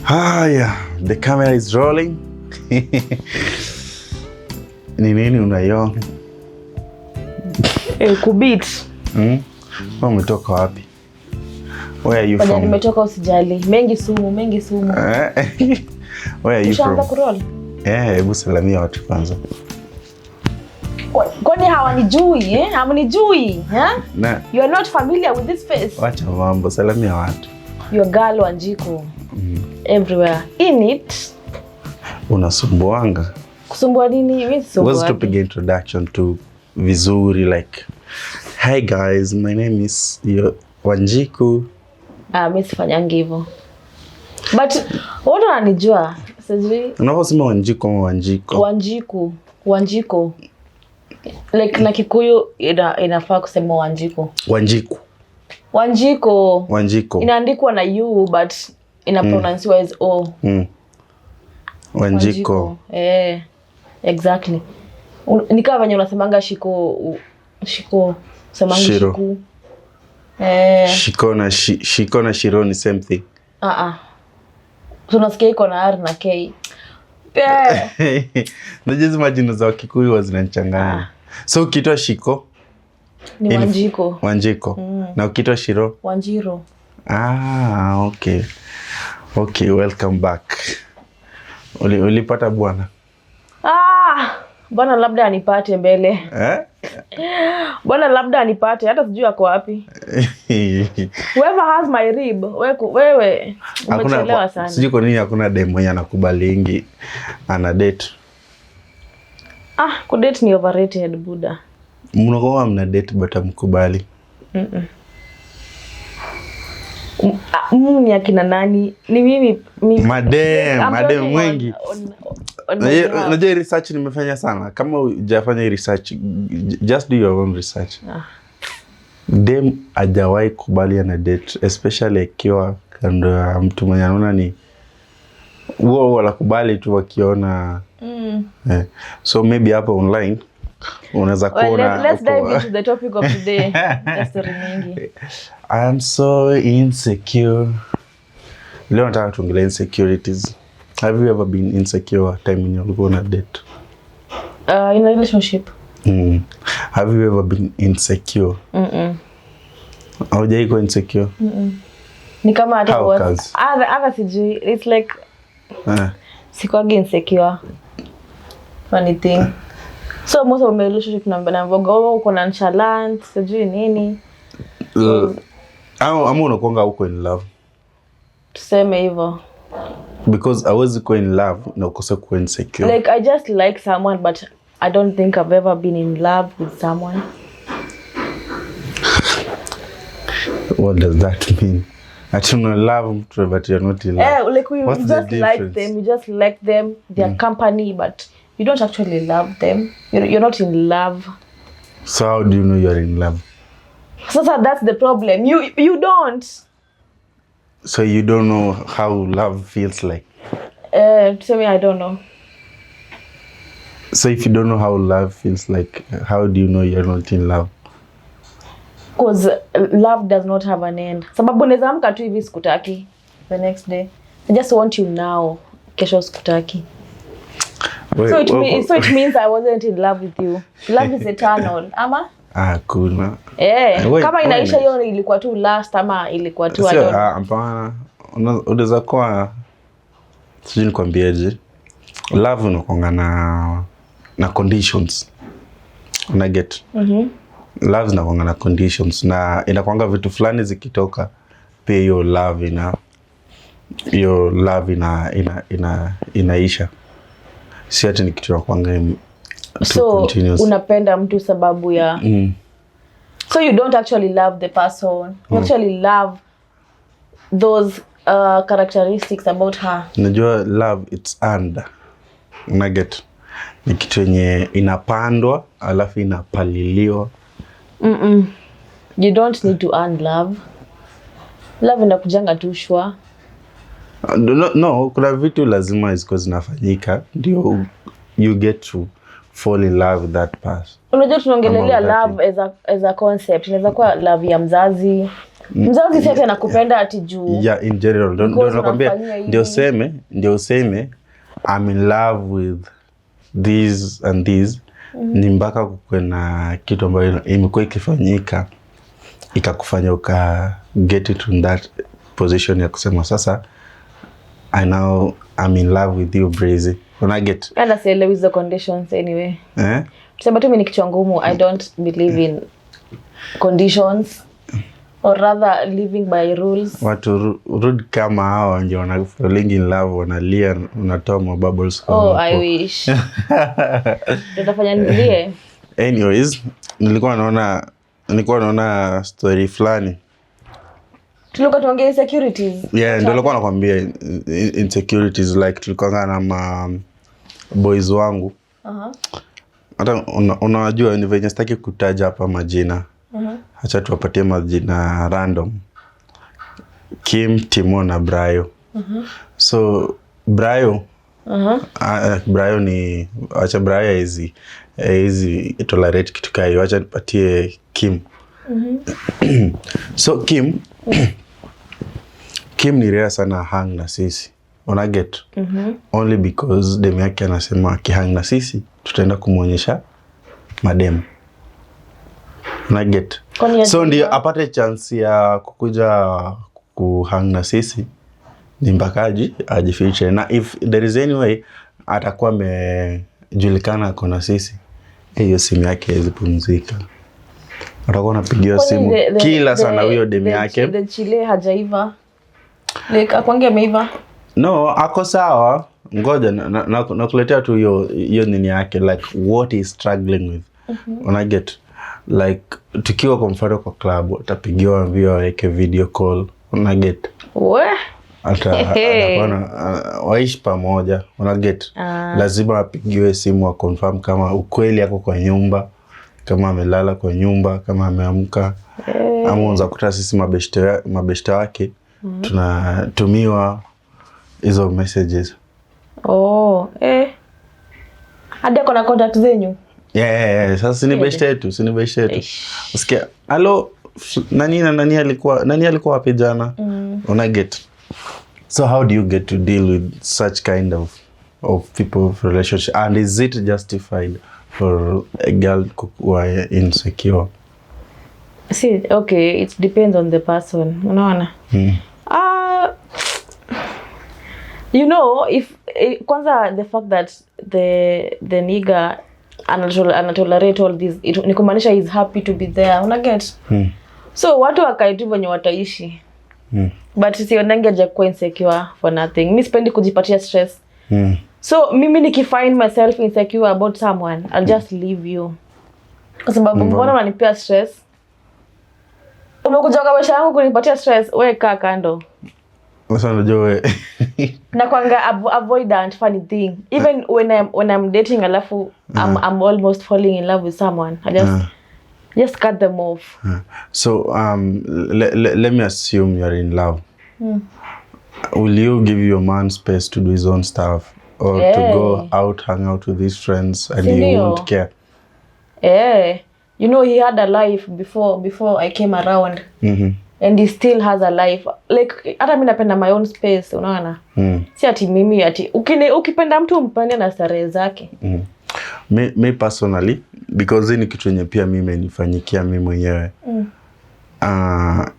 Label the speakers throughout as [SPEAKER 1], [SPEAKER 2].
[SPEAKER 1] Yeah, the camera is rolling. Ni nini unaiona?
[SPEAKER 2] Kubit.
[SPEAKER 1] Umetoka wapi? Where are you from?
[SPEAKER 2] Nimetoka usijali. Mengi sumu.
[SPEAKER 1] Where are you from?
[SPEAKER 2] Ushaanza kuroll?
[SPEAKER 1] Hebu salamia watu kwanza.
[SPEAKER 2] Kwani hawanijui, Hawanijui,
[SPEAKER 1] Na.
[SPEAKER 2] You are not familiar with this face.
[SPEAKER 1] Wacha mambo, salamia watu.
[SPEAKER 2] Your girl Wanjiku. Everywhere. In it.
[SPEAKER 1] Unasumbuanga.
[SPEAKER 2] Kusumbua nini? Mimi sisumbua.
[SPEAKER 1] What's the big introduction to vizuri like, hi guys, my name is Wanjiku.
[SPEAKER 2] Mimi sifanyangi hivyo. But watu wananijua. Sijui.
[SPEAKER 1] Unaposema Wanjiku ama Wanjiko?
[SPEAKER 2] Wanjiko. Like na Kikuyu inafaa kusema Wanjiku. Wanjiko. Inaandikwa na U but pronouncewa as O.
[SPEAKER 1] Wanjiko.
[SPEAKER 2] Exactly. Nikaa venye unasemanga shiko semangi shiku.
[SPEAKER 1] Shiko na shiro ni same thing.
[SPEAKER 2] Tunasikia iko na R na K.
[SPEAKER 1] Najezi majina za Kikuyu zinanichanganya. So ukitwa shiko
[SPEAKER 2] ni
[SPEAKER 1] Wanjiko. Na ukitwa shiro
[SPEAKER 2] Wanjiro.
[SPEAKER 1] Okay, welcome back. Ulipata bwana?
[SPEAKER 2] Bwana labda anipate mbele. Bwana labda anipate hata sijui ako wapi. Whoever has my rib, wewe umechelewa sana.
[SPEAKER 1] Sijui kwa nini hakuna demo mwenye anakubalingi ana date.
[SPEAKER 2] Kudate ni overrated buda.
[SPEAKER 1] Mnakuwa mna date but mkubali.
[SPEAKER 2] Ni akina nani? Ni mimi
[SPEAKER 1] madem wengi. Najua research nimefanya sana. Kama hujafanya research, just do your own research. Dem hajawahi kubali ana date, especially ikiwa kando ya mtu mwenye anaona ni wao wala kubali tu wakiona. So maybe hapa online unaweza kuona.
[SPEAKER 2] Let's dive into the topic of today. Story nyingi.
[SPEAKER 1] I am so insecure. Leo nataka tuongelee insecurities. Have you ever been insecure time when you're on a date?
[SPEAKER 2] In a relationship.
[SPEAKER 1] Have you ever been insecure? Haujai kuwa insecure?
[SPEAKER 2] Ni kama hata was. Sijui. It's like sikuwa insecure. Funny thing. So most of my relationship na mbogo uko na nonchalant, sijui nini.
[SPEAKER 1] Ama unakuanga uko in love?
[SPEAKER 2] Tuseme hivyo.
[SPEAKER 1] Because I was in love na ukose kuwa insecure.
[SPEAKER 2] Like I just like someone but I don't think I've ever been in love with someone.
[SPEAKER 1] What does that mean? I don't know, love but you're not in love.
[SPEAKER 2] Like you just like them, you just like them, their company, but you don't actually love them. You're not in love.
[SPEAKER 1] So how do you know you're in love?
[SPEAKER 2] So that's the problem. You don't.
[SPEAKER 1] So you don't know how love feels like?
[SPEAKER 2] Tell me, I don't know.
[SPEAKER 1] So if you don't know how love feels like, how do you know you're not in love?
[SPEAKER 2] Because love does not have an end. Sababu naweza amka tu hivi sikutaki. The next day, I just want you now. Kesho sikutaki. So it means I wasn't in love with you. Love is eternal. Ama?
[SPEAKER 1] Kuna.
[SPEAKER 2] Kama inaisha hiyo ilikuwa tu last ama ilikuwa tu
[SPEAKER 1] hapana. Unaweza kuwa sijui nikwambieje. Love unakuanga na conditions. Una get. Love zinakuanga na conditions na inakuanga vitu fulani zikitoka pia hiyo love inaisha. Si ati ni kitu nakuanga
[SPEAKER 2] so unapenda mtu sababu ya so you don't actually love the person. You actually love those characteristics about her.
[SPEAKER 1] Najua love it's earned. Una get. Ni kitu yenye inapandwa alafu inapaliliwa.
[SPEAKER 2] You don't need to earn love. Love inakujanga tu shwa.
[SPEAKER 1] No, kuna vitu lazima ziko zinafanyika ndio you get to fall in love with that person.
[SPEAKER 2] Unajua tunaongelea love as a concept. Inaweza kuwa love ya mzazi, Mzazi sasa anakupenda ati juu.
[SPEAKER 1] Yeah, in general. Ndio nakwambia, ndio useme I'm in love with these and these. Ni mpaka kuna kitu ambayo imekuwa ikifanyika ikakufanya uka get it in that position ya kusema sasa I'm in love with you Breezy. When I get
[SPEAKER 2] and say with the conditions anyway. Tuseme tu mimi ni kichwa ngumu. I don't believe in conditions or rather living by rules.
[SPEAKER 1] Watu rude kama hao ndio wana falling in love, wanalia, unatoa bubbles kama
[SPEAKER 2] hapo. I wish. Tutafanya nilie.
[SPEAKER 1] Anyways, nilikuwa naona story fulani.
[SPEAKER 2] Tulikuwa tuongea insecurities.
[SPEAKER 1] Yeah, ndio nilikuwa nakwambia insecurities, like tulikuwa na boys wangu. Hata unajua ni venye sitaki kutaja hapa majina. Acha tuwapatie majina random. Kim, Timo na Brayo. So Brayo Brayo ni acha Brayo hizi tolerate kitu kai, acha nipatie Kim. So Kim ni rare sana hang na sisi. Una get? Only because demu yake anasema akihang na sisi tutaenda kumuonyesha mademu. Una get? So ndio apate chance ya kukuja kuhang na sisi ni mpakaji ajifiche, na if there is any way atakuwa amejulikana kuna sisi, hiyo simu yake izipumzika. Atakuwa anapigiwa simu kila sana huyo demu yake.
[SPEAKER 2] The chile hajaiva. Like akwange ameiva.
[SPEAKER 1] No, ako sawa. Ngoja nakuletea tu hiyo nini yake, like what he is struggling with. Una get? Like tukiwa kwa mfano kwa club utapigiwa mbio weke video call. Una get? Atakuwa waishi pamoja. Una get? Lazima apigiwe simu wa confirm kama ukweli yako kwa nyumba, kama amelala kwa nyumba, kama ameamka. Ama unaweza kuta sisi mabeshte wake tunatumiwa hizo messages.
[SPEAKER 2] Hadi kuna contact zenyu?
[SPEAKER 1] Yeah. Sasa si ni beshte yetu. Usikia, hello, nani alikuwa wapi jana? Una get? So how do you get to deal with such kind of people relationship, and is it justified for a girl who are insecure?
[SPEAKER 2] See, okay, it depends on the person. Unaona? You know, if kwanza the fact that the nigga anatolerate all this, ni kumaanisha he's happy to be there. Una get? So watu wakaitu wenye wataishi. But sionange aje kuwa insecure for nothing. Mimi sipendi kujipatia stress. So mimi nikifind myself insecure about someone, I'll just leave you. Kwa sababu mbona unanipea stress? Umekuja kwa maisha yangu kunipatia stress, wewe kaa kando.
[SPEAKER 1] Sasa unajua wewe.
[SPEAKER 2] Na kwanga avoidant funny thing. Even when I'm dating alafu I'm almost falling in love with someone, I just cut them off.
[SPEAKER 1] So let me assume you're in love. Will you give your man space to do his own stuff, or to go out, hang out with his friends, and you won't care? You know, he had a life before I came around. And he still has a life. Like hata mimi napenda my own space, unaona? Si ati mimi ati ukipenda mtu mpende na starehe zake. Me personally, because ni kitu yenye pia mimi imenifanyikia mimi mwenyewe.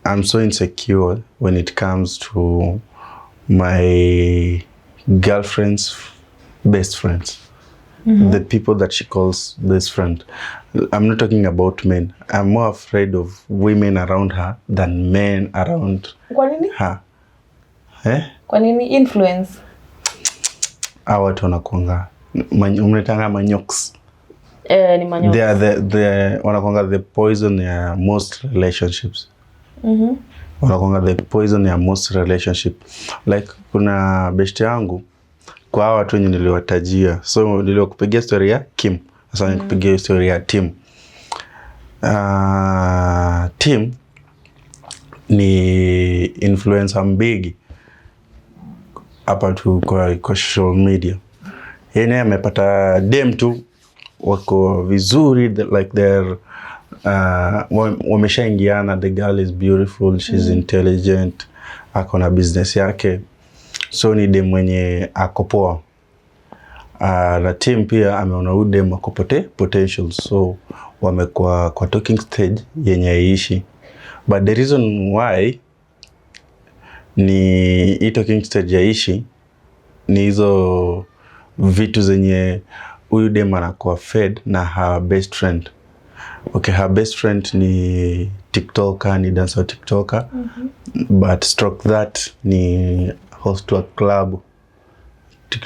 [SPEAKER 1] I'm so insecure when it comes to my girlfriend's best friends. The people that she calls best friend. I'm not talking about men. I'm more afraid of women around her than men around her.
[SPEAKER 2] Kwa nini influence?
[SPEAKER 1] Hawa watu wanakuanga umletanga manyoks.
[SPEAKER 2] Ni manyoks.
[SPEAKER 1] They wanakuanga the poison ya most relationships. Wanakuanga the poison ya most relationship. Like kuna beshte yangu kwa hawa watu wenye niliwatajia. So nilikupigia story ya Kim. Sasa nikupigia story ya Tim. Tim ni influencer mbigi hapa tu kwa social media. Yeye amepata dem tu wako vizuri, like they're wameshaingiana. The girl is beautiful, she's intelligent, ako na business yake, so ni dem mwenye akopoa. Na team pia ameona huyu dem ako potential, so wamekuwa kwa talking stage yenye haiishi. But the reason why ni talking stage haiishi ni hizo vitu zenye huyu dem anakuwa fed na her best friend. Okay, her best friend ni TikToker, ni dancer TikToker. But stroke that ni host wa club.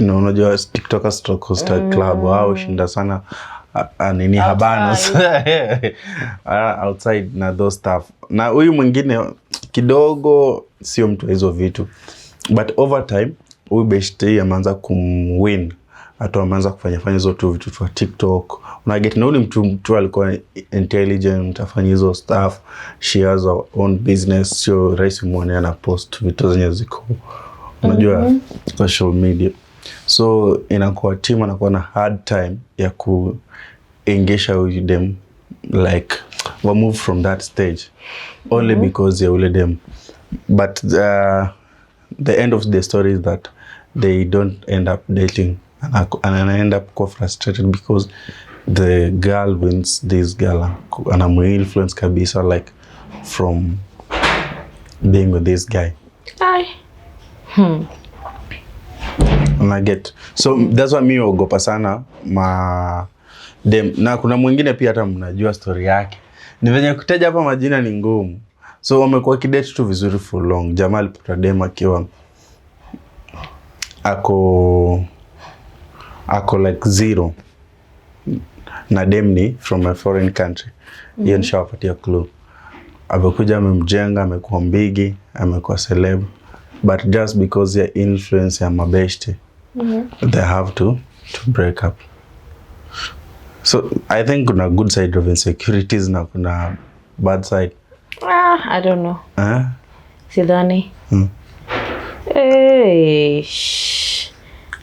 [SPEAKER 1] Unajua TikToker stroke host wa club au shinda sana nini Habanos outside na those stuff. Na huyu mwingine kidogo sio mtu hizo vitu. But over time huyu bestie ameanza kumwin. Hata ameanza kufanya hizo tu vitu kwa TikTok. Unaget na ule mtu alikuwa intelligent, afanya hizo stuff. She has her own business. Sio rahisi muone ana post vitu zenye ziko unajua social media. So inakuwa team anakuwa na hard time ya ku engage with them, like we move from that stage only because ya ule dem. But the end of the story is that they don't end up dating, and I end up quite frustrated because the girl wins this girl and I'm influenced kabisa, like from being with this guy. And I get, so that's why me ogopa sana dem. Na kuna mwingine pia hata mnajua story yake. Ni venye kutaja hapa majina ni ngumu. So wamekuwa kidate tu vizuri for long. Jamaa alipata dem akiwa ako like 0. Na dem ni from a foreign country. Hiyo nishawapatia clue. Amekuja amemjenga, amekuwa mbigi, amekuwa celeb. But just because ya influence ya mabeshte, they have to break up. So I think kuna good side of insecurities na kuna bad side.
[SPEAKER 2] I don't know. Sidhani.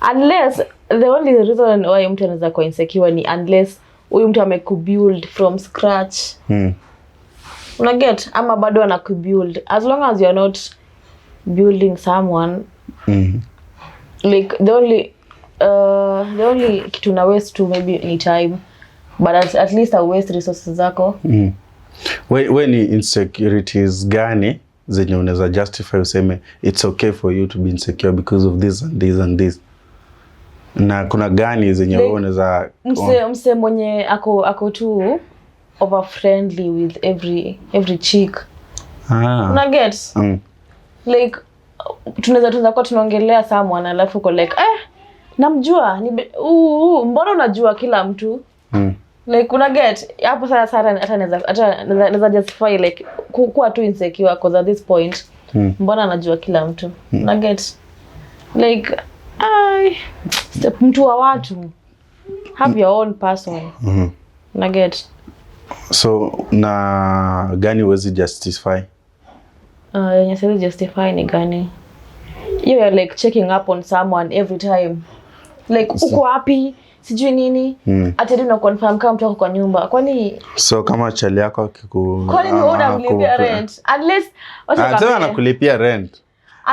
[SPEAKER 2] Unless the only reason why mtu anaweza kuwa insecure ni unless huyu mtu amekubuild from scratch. Unaget ama bado anakubuild. As long as you're not building someone, like the only kitu na waste to maybe ni time, but at least I waste resources zako.
[SPEAKER 1] When insecurities gani zenye unaweza justify useme it's okay for you to be insecure because of this and this and this? Na kuna gani zenye wewe unaweza
[SPEAKER 2] mse mwenye ako tu over friendly with every chick. Una get? Like tunaweza kwa tunaongelea someone alafu uko like namjua mbona unajua kila mtu? Like una get hapo sasa hata naweza justify like kuwa tu insecure because at this point mbona anajua kila mtu? Una get like step mtu wa watu, have your own person. Una get? So
[SPEAKER 1] na gani wezi justify?
[SPEAKER 2] Yenye siwezi justify ni gani? You're like checking up on someone every time. Like uko wapi? Sijui nini? Ati na confirm kama mtu ako kwa nyumba. Kwani
[SPEAKER 1] so kama chali yako akiku
[SPEAKER 2] kwani ni unamlipia rent? Unless
[SPEAKER 1] sasa anakulipia rent.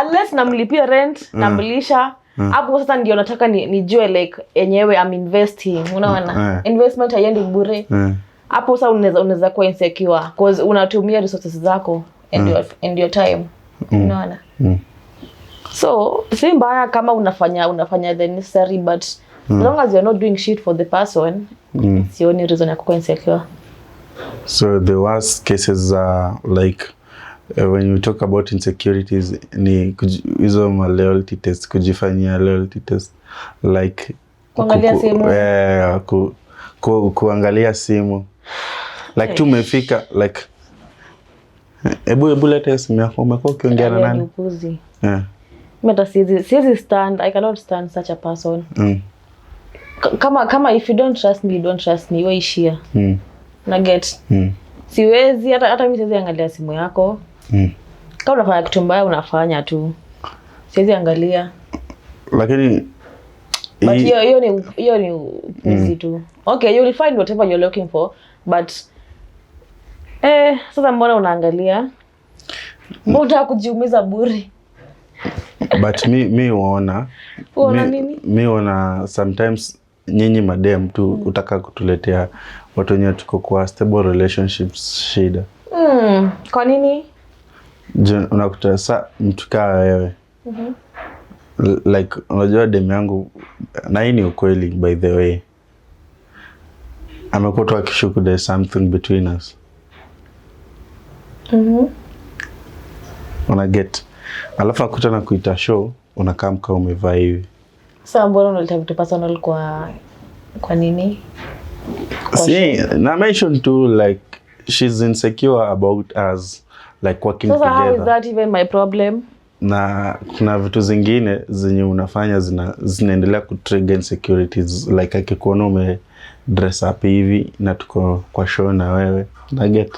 [SPEAKER 2] Unless namlipia rent, namlisha. Hapo sasa ndio nataka nijue like yenyewe I'm investing. Unaona? Investment haiendi bure. Hapo sasa unaweza kuwa insecure because unatumia resources zako and your time. Unaona? So si mbaya kama unafanya the necessary, but as long as you're not doing shit for the person, it's the only reason ya kuwa insecure.
[SPEAKER 1] So the worst cases are like when you talk about insecurities ni hizo loyalty test, kujifanyia loyalty test, like
[SPEAKER 2] kuangalia simu.
[SPEAKER 1] Kuangalia simu like tu umefika like ebu leta simu yako, umekuwa ukiongea na nani?
[SPEAKER 2] Meta siwezi stand, I cannot stand such a person. Kama if you don't trust me, you don't trust me, wewe ishia. Na get. Siwezi hata mimi siwezi angalia simu yako. Kama unafanya kitu mbaya unafanya tu. Siwezi angalia.
[SPEAKER 1] Lakini
[SPEAKER 2] but hiyo ni easy tu. Okay, you will find whatever you're looking for, but Sasa mbona unaangalia? Mbona kujiumiza bure?
[SPEAKER 1] But mi uona
[SPEAKER 2] nini?
[SPEAKER 1] Mi uona sometimes nyinyi madem tu utaka kutuletea watu wenye tuko kwa stable relationships shida.
[SPEAKER 2] Kwa nini?
[SPEAKER 1] Unakuta sa mtu kaa wewe. Like unajua dem yangu, na hii ni ukweli by the way, amekuwa tu akishuku there's something between us. Una get. Alafu nakutana kuita show, unakaa mkaa umevaa hivi.
[SPEAKER 2] Sasa mbona unaleta vitu personal kwa nini?
[SPEAKER 1] Na mention to like she's insecure about us like working together.
[SPEAKER 2] So how is that even my problem?
[SPEAKER 1] Na kuna vitu zingine zenye unafanya zinaendelea kutrigger insecurities, like akikuona ume dress up hivi na tuko kwa show na wewe, na get.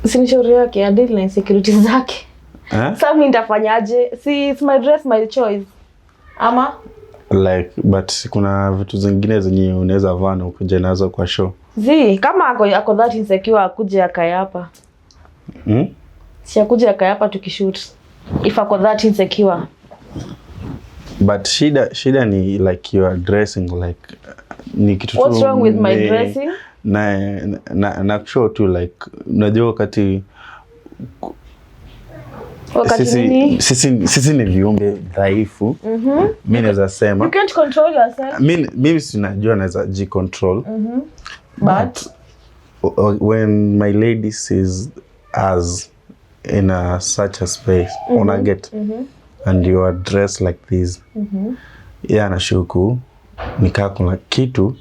[SPEAKER 2] Si shauri yake ya deal na insecurities zake. Sasa mimi nitafanyaje? Si it's my dress, my choice. Ama
[SPEAKER 1] like but kuna vitu zingine zenye unaweza vaa na ukuje nazo kwa show.
[SPEAKER 2] Kama ako that insecure akuje akae hapa. Si akuje akae hapa tukishoot. If ako that insecure.
[SPEAKER 1] But shida ni like you are dressing like ni kitu tu.
[SPEAKER 2] What's wrong with my dressing?
[SPEAKER 1] Na show tu like unajua wakati sisi ni viumbe dhaifu. Mimi naweza sema
[SPEAKER 2] you can't control yourself.
[SPEAKER 1] Mimi sinajua naweza ji-control. But when my lady sees us in such a space, una get, and you are dressed like this, anashuku nikaa kuna kitu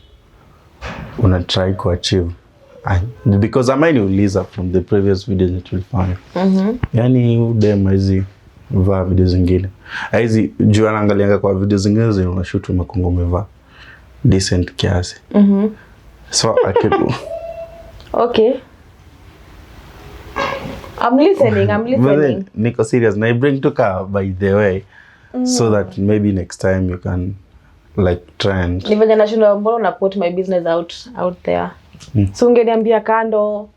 [SPEAKER 1] una try to achieve. Because amani uliza from the previous videos that we found. Yani udem hizi vaa video zingine. Hizi juu anaangalianga kwa video zingine zile unashoot makongo umevaa decent kiasi. So
[SPEAKER 2] okay. I'm listening.
[SPEAKER 1] Niko serious. Na I bring to car by the way. So that maybe next time you can like try and
[SPEAKER 2] nivanya nashinda mbona na put my business out there. So ungeniambia kando.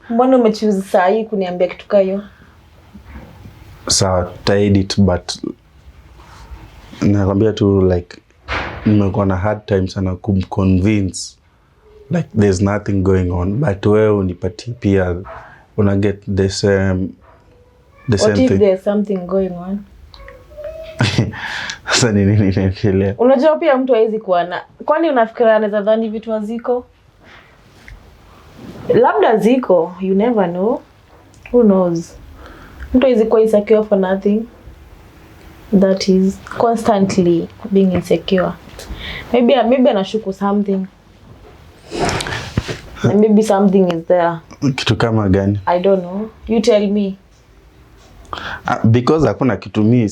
[SPEAKER 2] Mbona umechoose saa hii kuniambia kitu kayo?
[SPEAKER 1] So tied it, but nakwambia tu like nimekuwa na hard time sana kumconvince like there's nothing going on, but wewe unipatie pia una get the same
[SPEAKER 2] What if
[SPEAKER 1] thing.
[SPEAKER 2] there's something going on?
[SPEAKER 1] Sasa nini ninaendelea?
[SPEAKER 2] Unajua pia mtu hawezi kuwa na, kwani unafikiria anaweza dhani vitu haziko? Labda ziko, you never know. Who knows? Mtu hawezi kuwa insecure for nothing. That is constantly being insecure. Maybe anashuku something. And maybe something is there.
[SPEAKER 1] Kitu kama gani?
[SPEAKER 2] I don't know. You tell me.
[SPEAKER 1] Because hakuna kitu mimi,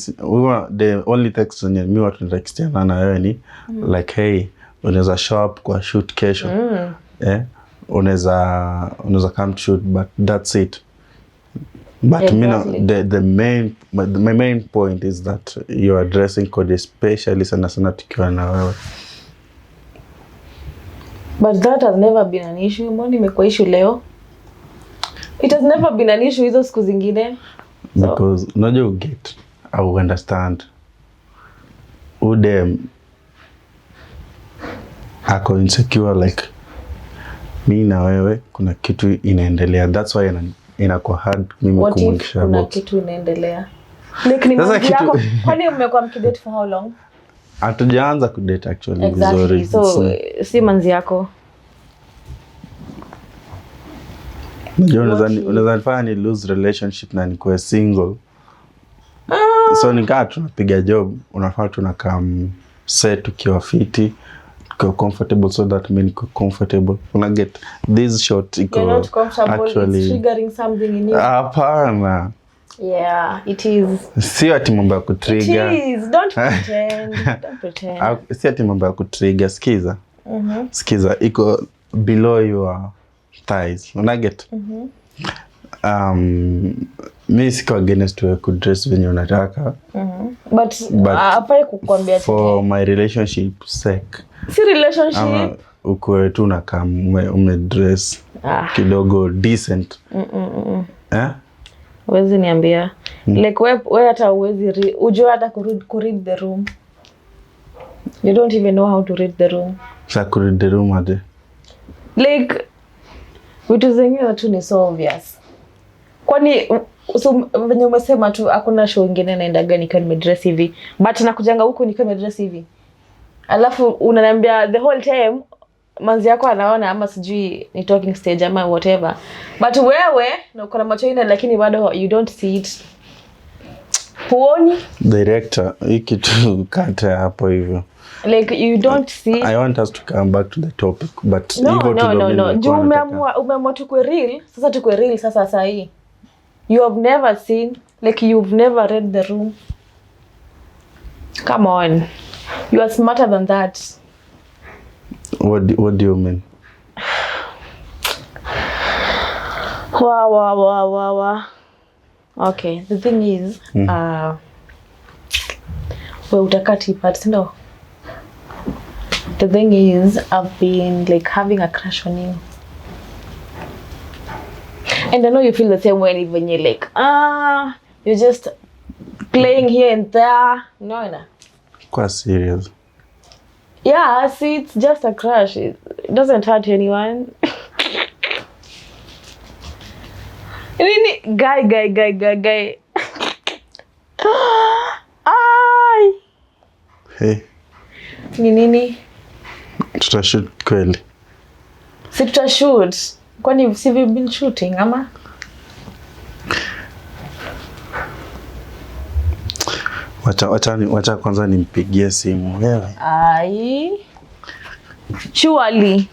[SPEAKER 1] the only text yenye mimi watu nitakistiana na wewe ni like hey, unaweza show up kwa shoot kesho. Unaweza come to shoot, but that's it. But exactly. My main point is that you are dressing code, especially sana tukiwa na wewe.
[SPEAKER 2] But that has never been an issue. Mbona imekuwa issue leo? It has never been an issue hizo siku zingine.
[SPEAKER 1] Because unajua you get, I understand. Udem ako insecure like mimi na wewe kuna kitu inaendelea. That's why inakuwa hard mimi kumwongelesha about.
[SPEAKER 2] Kuna kitu inaendelea. Like ni mambo yako. Kwani mmekuwa mkidate for how long?
[SPEAKER 1] Hatujaanza kudate actually.
[SPEAKER 2] Exactly. So si manzi yako.
[SPEAKER 1] Unaweza nifanya ni lose relationship na nikuwe single. So nikaa tunapiga job, unafaa tunakaa set ukiwa fiti, ukiwa comfortable, so that mimi niko comfortable. Una get this shot iko
[SPEAKER 2] you're not comfortable,
[SPEAKER 1] actually
[SPEAKER 2] it's triggering something in you.
[SPEAKER 1] Hapana.
[SPEAKER 2] Yeah, it is.
[SPEAKER 1] Si ati mambo ya kutrigger.
[SPEAKER 2] It is. Don't pretend. Don't pretend.
[SPEAKER 1] Si ati mambo ya kutrigger, skiza. Skiza iko below your thighs. Una get? Mimi siko against wewe ku dress venye unataka.
[SPEAKER 2] But hapa kukwambia
[SPEAKER 1] for my relationship sake.
[SPEAKER 2] Si relationship.
[SPEAKER 1] ukwe tu na kama umedress kidogo decent.
[SPEAKER 2] Huwezi niambia. Like wewe hata huwezi ujue hata read the room. You don't even know how to read the room.
[SPEAKER 1] Sa read the room ade.
[SPEAKER 2] Like vitu zingine tu ni so obvious. Kwani venye umesema tu hakuna show nyingine naenda gani kama nimedress hivi. But nakujanga huko ni kama nimedress hivi. Alafu unaniambia the whole time manzi yako anaona ama sijui ni talking stage ama whatever. But wewe na uko na macho ina lakini bado you don't see it. Huoni?
[SPEAKER 1] Director, hiki tu kata hapo hivyo.
[SPEAKER 2] Like you don't see.
[SPEAKER 1] I want us to come back to the topic but
[SPEAKER 2] no. Juu umeamua tukue real. Sasa tukue real sasa hii. You have never seen, like you've never read the room. Come on. You are smarter than that.
[SPEAKER 1] What do you mean?
[SPEAKER 2] Wow. Okay, the thing is, we utakati part, no. The thing is, I've been like having a crush on you. And I know you feel the same way when you're like, you're just playing here and there. No.
[SPEAKER 1] Quite serious.
[SPEAKER 2] Yeah, see, it's just a crush. It doesn't hurt anyone. Guy. Ay.
[SPEAKER 1] Hey.
[SPEAKER 2] Nini?
[SPEAKER 1] Tutashoot kweli.
[SPEAKER 2] Si tutashoot. Kwani si we've been shooting ama?
[SPEAKER 1] Wacha kwanza nimpigie simu wewe.
[SPEAKER 2] Ai. Surely.